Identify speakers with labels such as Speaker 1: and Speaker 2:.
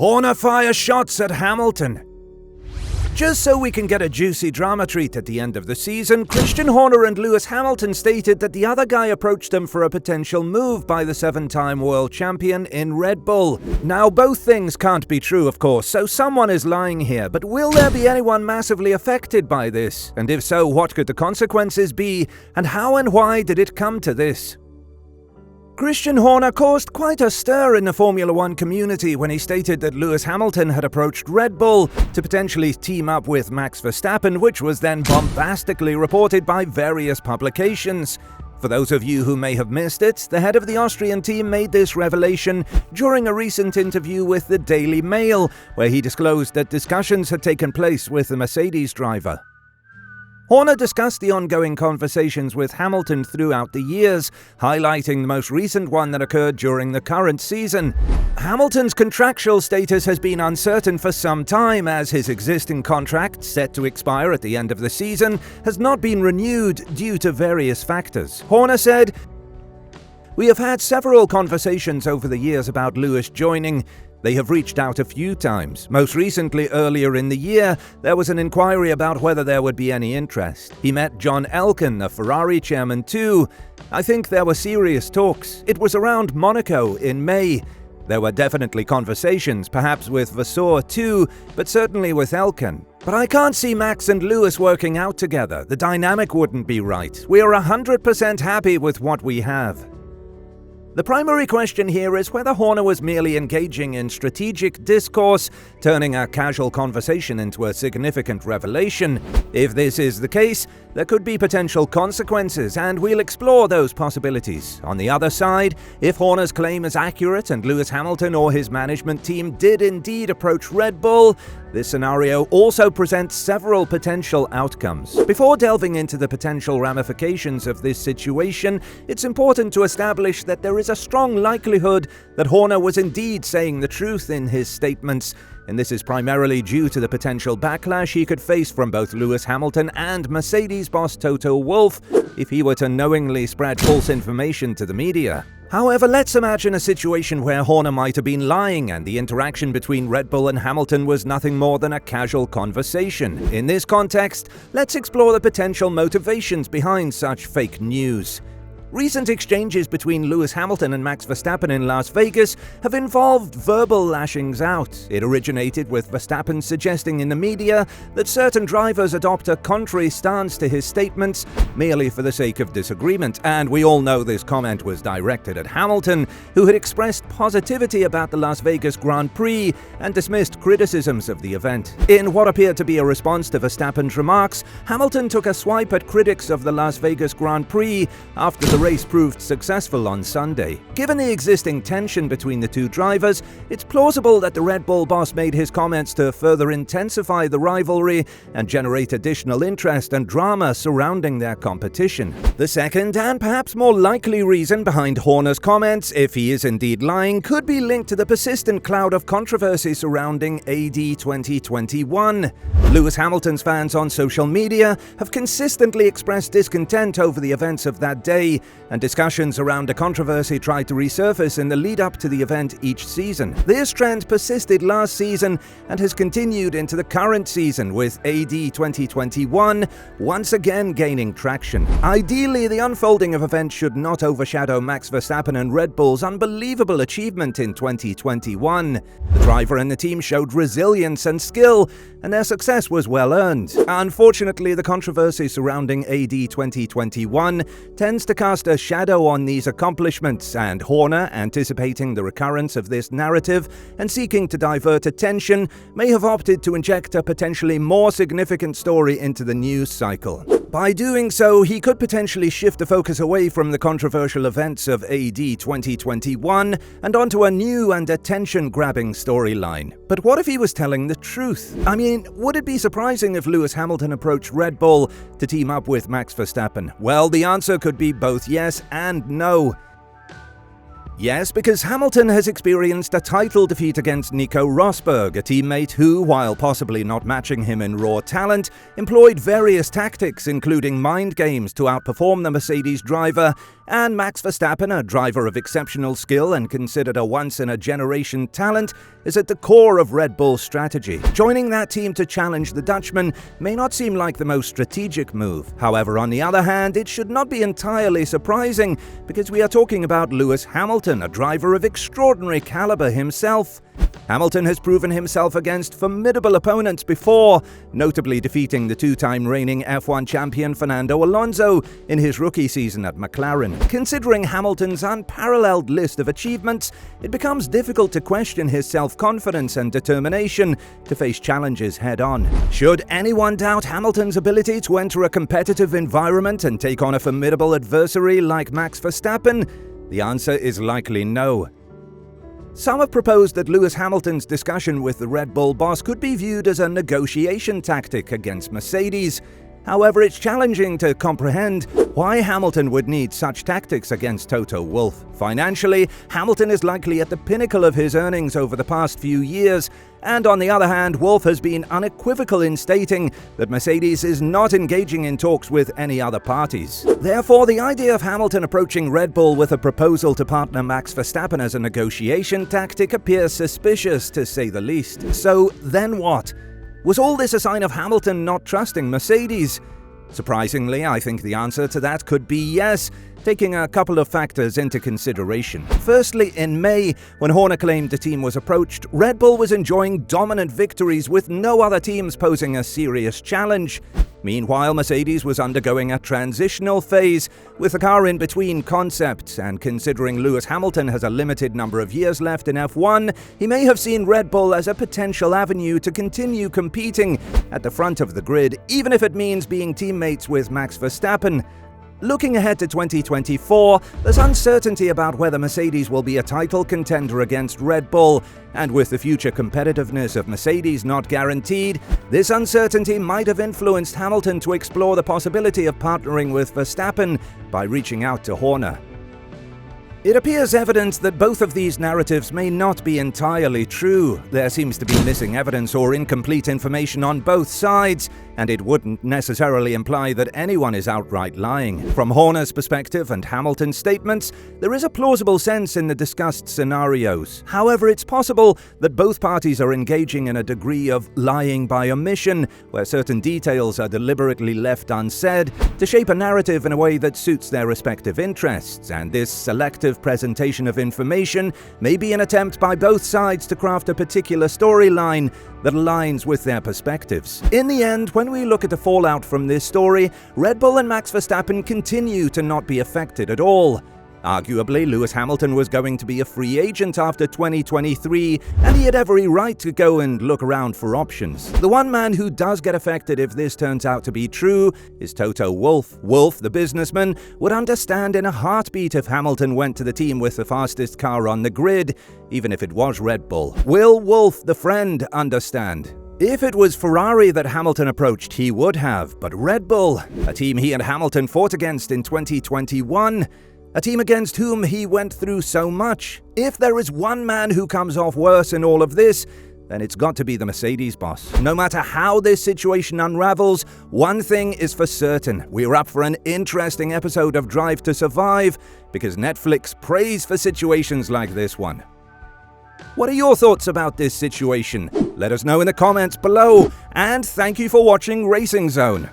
Speaker 1: Horner fires shots at Hamilton. Just so we can get a juicy drama treat at the end of the season, Christian Horner and Lewis Hamilton stated that the other guy approached them for a potential move by the 7-time world champion in Red Bull. Now, both things can't be true, of course, so someone is lying here, but will there be anyone massively affected by this? And if so, what could the consequences be? And how and why did it come to this? Christian Horner caused quite a stir in the Formula One community when he stated that Lewis Hamilton had approached Red Bull to potentially team up with Max Verstappen, which was then bombastically reported by various publications. For those of you who may have missed it, the head of the Austrian team made this revelation during a recent interview with the Daily Mail, where he disclosed that discussions had taken place with the Mercedes driver. Horner discussed the ongoing conversations with Hamilton throughout the years, highlighting the most recent one that occurred during the current season. Hamilton's contractual status has been uncertain for some time, as his existing contract, set to expire at the end of the season, has not been renewed due to various factors. Horner said, "We have had several conversations over the years about Lewis joining. They have reached out a few times. Most recently, earlier in the year, there was an inquiry about whether there would be any interest. He met John Elkann, the Ferrari chairman, too. I think there were serious talks. It was around Monaco in May. There were definitely conversations, perhaps with Vasseur too, but certainly with Elkann. But I can't see Max and Lewis working out together. The dynamic wouldn't be right. We are 100% happy with what we have." The primary question here is whether Horner was merely engaging in strategic discourse, turning a casual conversation into a significant revelation. If this is the case, there could be potential consequences, and we'll explore those possibilities. On the other side, if Horner's claim is accurate and Lewis Hamilton or his management team did indeed approach Red Bull, this scenario also presents several potential outcomes. Before delving into the potential ramifications of this situation, it's important to establish that there is a strong likelihood that Horner was indeed saying the truth in his statements, and this is primarily due to the potential backlash he could face from both Lewis Hamilton and Mercedes boss Toto Wolff if he were to knowingly spread false information to the media. However, let's imagine a situation where Horner might have been lying and the interaction between Red Bull and Hamilton was nothing more than a casual conversation. In this context, let's explore the potential motivations behind such fake news. Recent exchanges between Lewis Hamilton and Max Verstappen in Las Vegas have involved verbal lashings out. It originated with Verstappen suggesting in the media that certain drivers adopt a contrary stance to his statements merely for the sake of disagreement, and we all know this comment was directed at Hamilton, who had expressed positivity about the Las Vegas Grand Prix and dismissed criticisms of the event. In what appeared to be a response to Verstappen's remarks, Hamilton took a swipe at critics of the Las Vegas Grand Prix after the race proved successful on Sunday. Given the existing tension between the two drivers, it's plausible that the Red Bull boss made his comments to further intensify the rivalry and generate additional interest and drama surrounding their competition. The second, and perhaps more likely reason behind Horner's comments, if he is indeed lying, could be linked to the persistent cloud of controversy surrounding AD 2021. Lewis Hamilton's fans on social media have consistently expressed discontent over the events of that day, and discussions around the controversy tried to resurface in the lead-up to the event each season. This trend persisted last season and has continued into the current season, with AD 2021 once again gaining traction. Ideally, the unfolding of events should not overshadow Max Verstappen and Red Bull's unbelievable achievement in 2021. The driver and the team showed resilience and skill, and their success was well earned. Unfortunately, the controversy surrounding AD 2021 tends to cast a shadow on these accomplishments, and Horner, anticipating the recurrence of this narrative and seeking to divert attention, may have opted to inject a potentially more significant story into the news cycle. By doing so, he could potentially shift the focus away from the controversial events of AD 2021 and onto a new and attention-grabbing storyline. But what if he was telling the truth? I mean, would it be surprising if Lewis Hamilton approached Red Bull to team up with Max Verstappen? Well, the answer could be both yes and no. Yes, because Hamilton has experienced a title defeat against Nico Rosberg, a teammate who, while possibly not matching him in raw talent, employed various tactics including mind games to outperform the Mercedes driver, and Max Verstappen, a driver of exceptional skill and considered a once-in-a-generation talent, is at the core of Red Bull's strategy. Joining that team to challenge the Dutchman may not seem like the most strategic move. However, on the other hand, it should not be entirely surprising, because we are talking about Lewis Hamilton, a driver of extraordinary caliber himself. Hamilton has proven himself against formidable opponents before, notably defeating the two-time reigning F1 champion Fernando Alonso in his rookie season at McLaren. Considering Hamilton's unparalleled list of achievements, it becomes difficult to question his self-confidence and determination to face challenges head-on. Should anyone doubt Hamilton's ability to enter a competitive environment and take on a formidable adversary like Max Verstappen? The answer is likely no. Some have proposed that Lewis Hamilton's discussion with the Red Bull boss could be viewed as a negotiation tactic against Mercedes. However, it's challenging to comprehend why Hamilton would need such tactics against Toto Wolff. Financially, Hamilton is likely at the pinnacle of his earnings over the past few years, and on the other hand, Wolff has been unequivocal in stating that Mercedes is not engaging in talks with any other parties. Therefore, the idea of Hamilton approaching Red Bull with a proposal to partner Max Verstappen as a negotiation tactic appears suspicious, to say the least. So, then what? Was all this a sign of Hamilton not trusting Mercedes? Surprisingly, I think the answer to that could be yes, taking a couple of factors into consideration. Firstly, in May, when Horner claimed the team was approached, Red Bull was enjoying dominant victories with no other teams posing a serious challenge. Meanwhile, Mercedes was undergoing a transitional phase, with the car in between concepts, and considering Lewis Hamilton has a limited number of years left in F1, he may have seen Red Bull as a potential avenue to continue competing at the front of the grid, even if it means being teammates with Max Verstappen. Looking ahead to 2024, there's uncertainty about whether Mercedes will be a title contender against Red Bull, and with the future competitiveness of Mercedes not guaranteed, this uncertainty might have influenced Hamilton to explore the possibility of partnering with Verstappen by reaching out to Horner. It appears evident that both of these narratives may not be entirely true. There seems to be missing evidence or incomplete information on both sides, and it wouldn't necessarily imply that anyone is outright lying. From Horner's perspective and Hamilton's statements, there is a plausible sense in the discussed scenarios. However, it's possible that both parties are engaging in a degree of lying by omission, where certain details are deliberately left unsaid to shape a narrative in a way that suits their respective interests, and this selective presentation of information may be an attempt by both sides to craft a particular storyline that aligns with their perspectives. In the end, when we look at the fallout from this story, Red Bull and Max Verstappen continue to not be affected at all. Arguably, Lewis Hamilton was going to be a free agent after 2023, and he had every right to go and look around for options. The one man who does get affected if this turns out to be true is Toto Wolff. Wolff, the businessman, would understand in a heartbeat if Hamilton went to the team with the fastest car on the grid, even if it was Red Bull. Will Wolff, the friend, understand? If it was Ferrari that Hamilton approached, he would have, but Red Bull, a team he and Hamilton fought against in 2021, a team against whom he went through so much. If there is one man who comes off worse in all of this, then it's got to be the Mercedes boss. No matter how this situation unravels, one thing is for certain: we're up for an interesting episode of Drive to Survive, because Netflix prays for situations like this one. What are your thoughts about this situation? Let us know in the comments below, and thank you for watching Racing Zone.